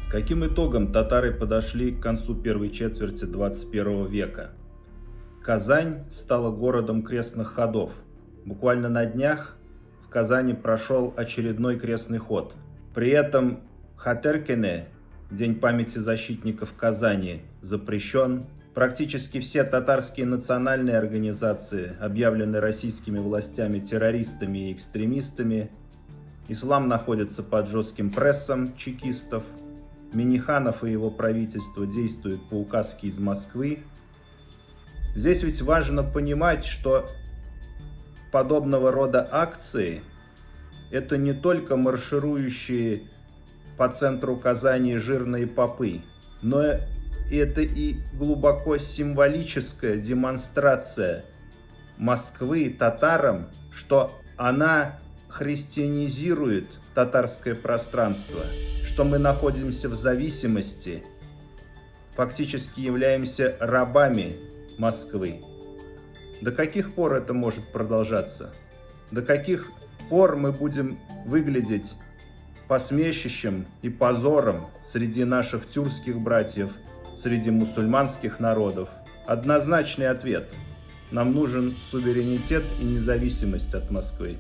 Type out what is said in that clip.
С каким итогом татары подошли к концу первой четверти 21 века? Казань стала городом крестных ходов. Буквально на днях в Казани прошел очередной крестный ход. При этом Хатыркене, День памяти защитников Казани, запрещен. Практически все татарские национальные организации объявлены российскими властями террористами и экстремистами. Ислам находится под жестким прессом чекистов. Минниханов и его правительство действуют по указке из Москвы. Здесь ведь важно понимать, что подобного рода акции – это не только марширующие по центру Казани жирные попы, но это и глубоко символическая демонстрация Москвы татарам, что она христианизирует татарское пространство, что мы находимся в зависимости, фактически являемся рабами Москвы. До каких пор это может продолжаться? До каких пор мы будем выглядеть посмешищем и позором среди наших тюркских братьев, среди мусульманских народов? Однозначный ответ: нам нужен суверенитет и независимость от Москвы.